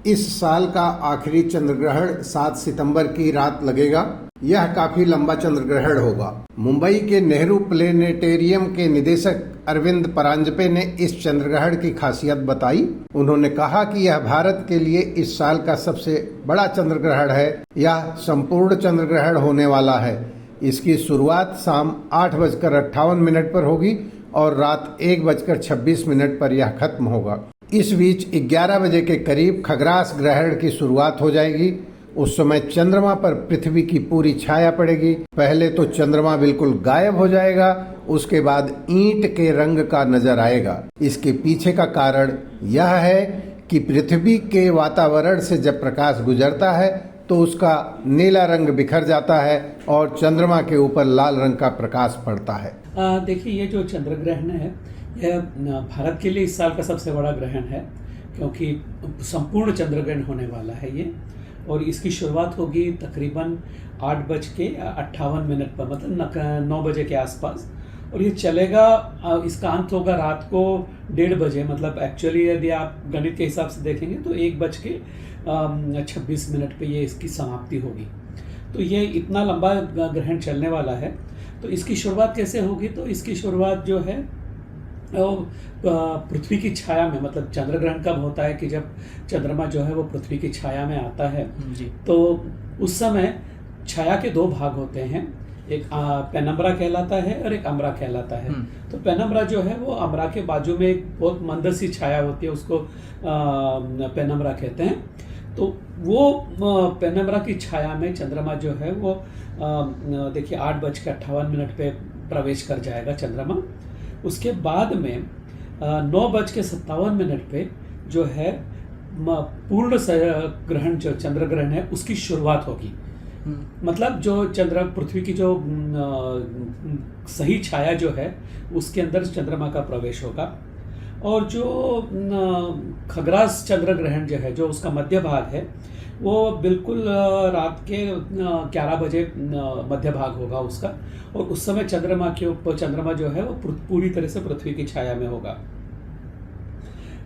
इस साल का आखिरी चंद्र ग्रहण 7 सितंबर की रात लगेगा। यह काफी लंबा चंद्र ग्रहण होगा। मुंबई के नेहरू प्लेनेटेरियम के निदेशक अरविंद परांजपे ने इस चंद्र ग्रहण की खासियत बताई। उन्होंने कहा कि यह भारत के लिए इस साल का सबसे बड़ा चंद्र ग्रहण है। यह संपूर्ण चंद्र ग्रहण होने वाला है। इसकी शुरुआत शाम 8:58 पर होगी और रात 1:26 पर यह खत्म होगा। इस बीच 11 बजे के करीब खग्रास ग्रहण की शुरुआत हो जाएगी। उस समय चंद्रमा पर पृथ्वी की पूरी छाया पड़ेगी। पहले तो चंद्रमा बिल्कुल गायब हो जाएगा, उसके बाद ईंट के रंग का नजर आएगा। इसके पीछे का कारण यह है कि पृथ्वी के वातावरण से जब प्रकाश गुजरता है तो उसका नीला रंग बिखर जाता है और चंद्रमा के ऊपर लाल रंग का प्रकाश पड़ता है। देखिए, ये जो चंद्र ग्रहण है यह भारत के लिए इस साल का सबसे बड़ा ग्रहण है, क्योंकि संपूर्ण चंद्र ग्रहण होने वाला है ये। और इसकी शुरुआत होगी तकरीबन 8:58 पर, मतलब 9 बजे के आसपास, और ये चलेगा। इसका अंत होगा रात को 1:30 बजे। मतलब एक्चुअली यदि आप गणित के हिसाब से देखेंगे तो 1:26 पे ये इसकी समाप्ति होगी। तो ये इतना लंबा ग्रहण चलने वाला है। तो इसकी शुरुआत कैसे होगी? तो इसकी शुरुआत जो है पृथ्वी की छाया में, मतलब चंद्र ग्रहण कब होता है कि जब चंद्रमा जो है वो पृथ्वी की छाया में आता है जी। तो उस समय छाया के दो भाग होते हैं, एक पेनम्बरा कहलाता है और एक अम्बरा कहलाता है। तो पेनम्बरा जो है वो अम्बरा के बाजू में एक बहुत मंद सी छाया होती है, उसको पेनम्बरा कहते हैं। तो वो पेनम्बरा की छाया में चंद्रमा जो है वो देखिए 8:58 पे प्रवेश कर जाएगा चंद्रमा। उसके बाद में 9:57 पे जो है पूर्ण ग्रहण, जो चंद्र ग्रहण है उसकी शुरुआत होगी। मतलब जो चंद्र पृथ्वी की जो सही छाया जो है उसके अंदर चंद्रमा का प्रवेश होगा। और जो खग्रास चंद्र ग्रहण जो है, जो उसका मध्य भाग है, वो बिल्कुल रात के 11 बजे मध्य भाग होगा उसका। और उस समय चंद्रमा के ऊपर चंद्रमा जो है वो पूरी तरह से पृथ्वी की छाया में होगा।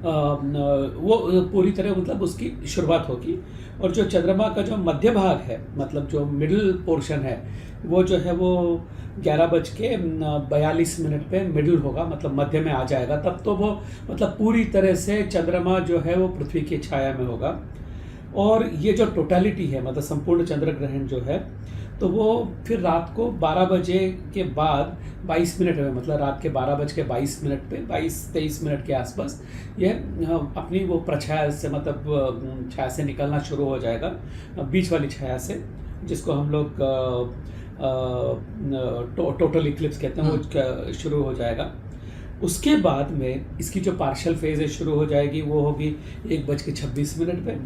वो पूरी तरह, मतलब उसकी शुरुआत होगी। और जो चंद्रमा का जो मध्य भाग है, मतलब जो मिडिल पोर्शन है, वो जो है वो 11:42 पे मिडिल होगा, मतलब मध्य में आ जाएगा। तब तो वो मतलब पूरी तरह से चंद्रमा जो है वो पृथ्वी की छाया में होगा। और ये जो टोटलिटी है, मतलब संपूर्ण चंद्र ग्रहण जो है, तो वो फिर रात को 12 बजे के बाद 22 मिनट में, मतलब रात के 12:22 पे 22-23 मिनट के आसपास ये अपनी वो प्रछाया से, मतलब छाया से निकलना शुरू हो जाएगा, बीच वाली छाया से, जिसको हम लोग टोटल इक्लिप्स कहते हैं, वो शुरू हो जाएगा। उसके बाद में इसकी जो पार्शियल फेज है शुरू हो जाएगी, वो होगी 1:26 पे।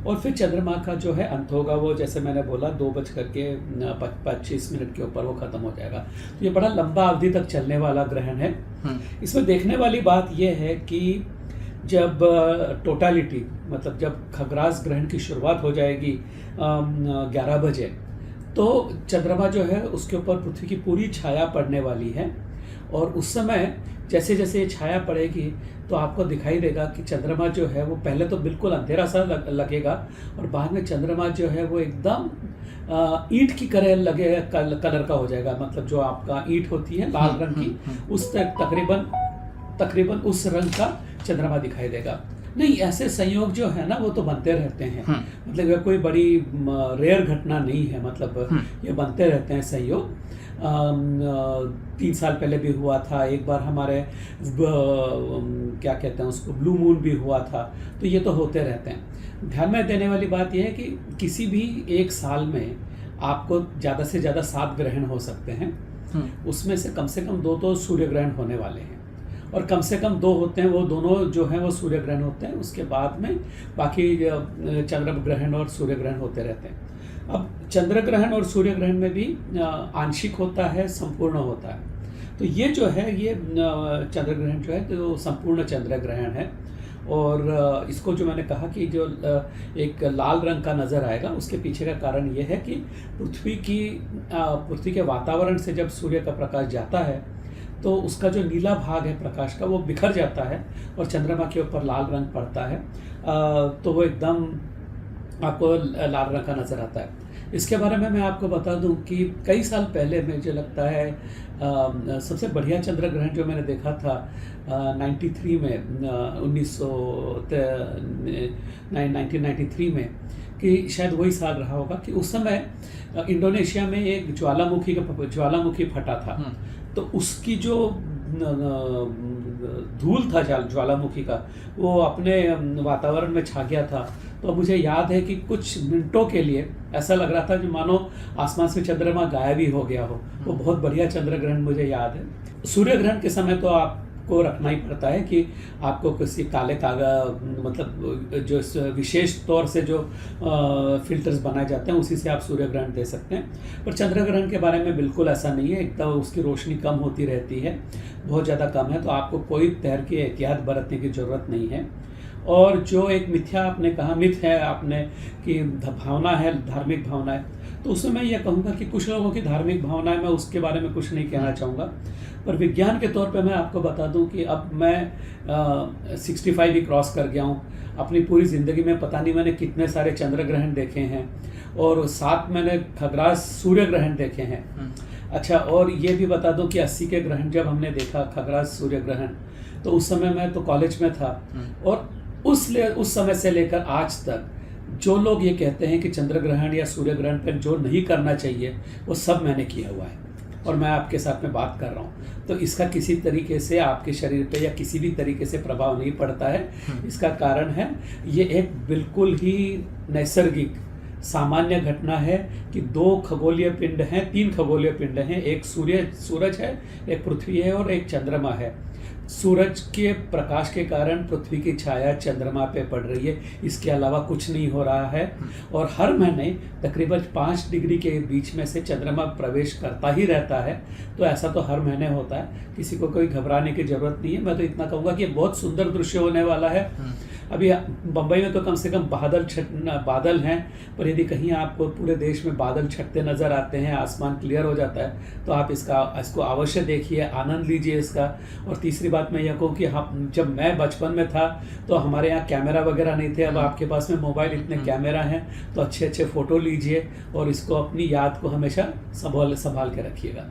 और फिर चंद्रमा का जो है अंत होगा, वो जैसे मैंने बोला 2:25 के ऊपर वो खत्म हो जाएगा। तो ये बड़ा लंबा अवधि तक चलने वाला ग्रहण है। इसमें देखने वाली बात ये है कि जब टोटलिटी, मतलब जब खग्रास ग्रहण की शुरुआत हो जाएगी 11 बजे, तो चंद्रमा जो है उसके ऊपर पृथ्वी की पूरी छाया पड़ने वाली है। और उस समय जैसे जैसे ये छाया पड़ेगी तो आपको दिखाई देगा कि चंद्रमा जो है वो पहले तो बिल्कुल अंधेरा सा लगेगा, और बाद में चंद्रमा जो है वो एकदम ईंट की तरह लगेगा, कलर का हो जाएगा। मतलब जो आपका ईंट होती है लाल रंग की, उस तकरीबन उस रंग का चंद्रमा दिखाई देगा। नहीं, ऐसे संयोग जो है ना वो तो बनते रहते हैं। मतलब यह कोई बड़ी रेयर घटना नहीं है, मतलब ये बनते रहते हैं संयोग। 3 साल पहले भी हुआ था एक बार, हमारे क्या कहते हैं उसको, ब्लू मून भी हुआ था। तो ये तो होते रहते हैं। ध्यान में देने वाली बात यह है कि किसी भी एक साल में आपको ज़्यादा से ज़्यादा 7 ग्रहण हो सकते हैं। उसमें से कम 2 तो सूर्य ग्रहण होने वाले हैं, और कम से कम 2 होते हैं, वो दोनों जो हैं वो सूर्य ग्रहण होते हैं। उसके बाद में बाकी चंद्र ग्रहण और सूर्य ग्रहण होते रहते हैं। अब चंद्र ग्रहण और सूर्य ग्रहण में भी आंशिक होता है, संपूर्ण होता है। तो ये जो है ये चंद्र ग्रहण जो है तो संपूर्ण चंद्र ग्रहण है। और इसको जो मैंने कहा कि जो एक लाल रंग का नज़र आएगा, उसके पीछे का कारण ये है कि पृथ्वी के वातावरण से जब सूर्य का प्रकाश जाता है तो उसका जो नीला भाग है प्रकाश का वो बिखर जाता है और चंद्रमा के ऊपर लाल रंग पड़ता है। तो वो एकदम आपको लाल रंग का नज़र आता है। इसके बारे में मैं आपको बता दूं कि कई साल पहले मुझे लगता है सबसे बढ़िया चंद्र ग्रहण जो मैंने देखा था 93 में 1993 में, कि शायद वही साल रहा होगा कि उस समय इंडोनेशिया में एक ज्वालामुखी फटा था। तो उसकी जो धूल था ज्वालामुखी का, वो अपने वातावरण में छा गया था। तो मुझे याद है कि कुछ मिनटों के लिए ऐसा लग रहा था कि मानो आसमान से चंद्रमा गायब ही हो गया हो। वो बहुत बढ़िया चंद्र ग्रहण मुझे याद है। सूर्य ग्रहण के समय तो आपको रखना ही पड़ता है कि आपको किसी काले कागज, मतलब जो विशेष तौर से जो फिल्टर्स बनाए जाते हैं उसी से आप सूर्य ग्रहण दे सकते हैं। पर चंद्र ग्रहण के बारे में बिल्कुल ऐसा नहीं है। एकदम उसकी रोशनी कम होती रहती है, बहुत ज़्यादा कम है, तो आपको कोई तरह की एहतियात बरतने की ज़रूरत नहीं है। और जो एक मिथ्या आपने कहा, मिथ है आपने कि भावना है, धार्मिक भावना है, तो उसमें मैं ये कहूँगा कि कुछ लोगों की धार्मिक भावना है, मैं उसके बारे में कुछ नहीं कहना चाहूँगा। पर विज्ञान के तौर पे मैं आपको बता दूं कि अब मैं 65 भी क्रॉस कर गया हूँ। अपनी पूरी ज़िंदगी में पता नहीं मैंने कितने सारे चंद्र ग्रहण देखे हैं, और 7 मैंने खग्रास सूर्य ग्रहण देखे हैं। अच्छा, और ये भी बता दूं कि 80 के ग्रहण जब हमने देखा, खग्रास सूर्य ग्रहण, तो उस समय मैं तो कॉलेज में था। और उस समय से लेकर आज तक जो लोग ये कहते हैं कि चंद्र ग्रहण या सूर्य ग्रहण पर जो नहीं करना चाहिए, वो सब मैंने किया हुआ है और मैं आपके साथ में बात कर रहा हूँ। तो इसका किसी तरीके से आपके शरीर पे या किसी भी तरीके से प्रभाव नहीं पड़ता है। इसका कारण है, ये एक बिल्कुल ही नैसर्गिक सामान्य घटना है कि 2 खगोलीय पिंड हैं, 3 खगोलीय पिंड हैं, एक सूरज है, एक पृथ्वी है और एक चंद्रमा है। सूरज के प्रकाश के कारण पृथ्वी की छाया चंद्रमा पे पड़ रही है, इसके अलावा कुछ नहीं हो रहा है। और हर महीने तकरीबन 5 डिग्री के बीच में से चंद्रमा प्रवेश करता ही रहता है। तो ऐसा तो हर महीने होता है, किसी को कोई घबराने की ज़रूरत नहीं है। मैं तो इतना कहूँगा कि बहुत सुंदर दृश्य होने वाला है। अभी बम्बई में तो कम से कम बादल हैं, पर यदि कहीं आपको पूरे देश में बादल छटते नज़र आते हैं, आसमान क्लियर हो जाता है, तो आप इसको अवश्य देखिए, आनंद लीजिए इसका। और तीसरी बात मैं यह कहूँ कि हम, जब मैं बचपन में था तो हमारे यहाँ कैमरा वगैरह नहीं थे। अब आपके पास में मोबाइल इतने कैमरा हैं, तो अच्छे अच्छे फ़ोटो लीजिए और इसको अपनी याद को हमेशा संभाल के रखिएगा।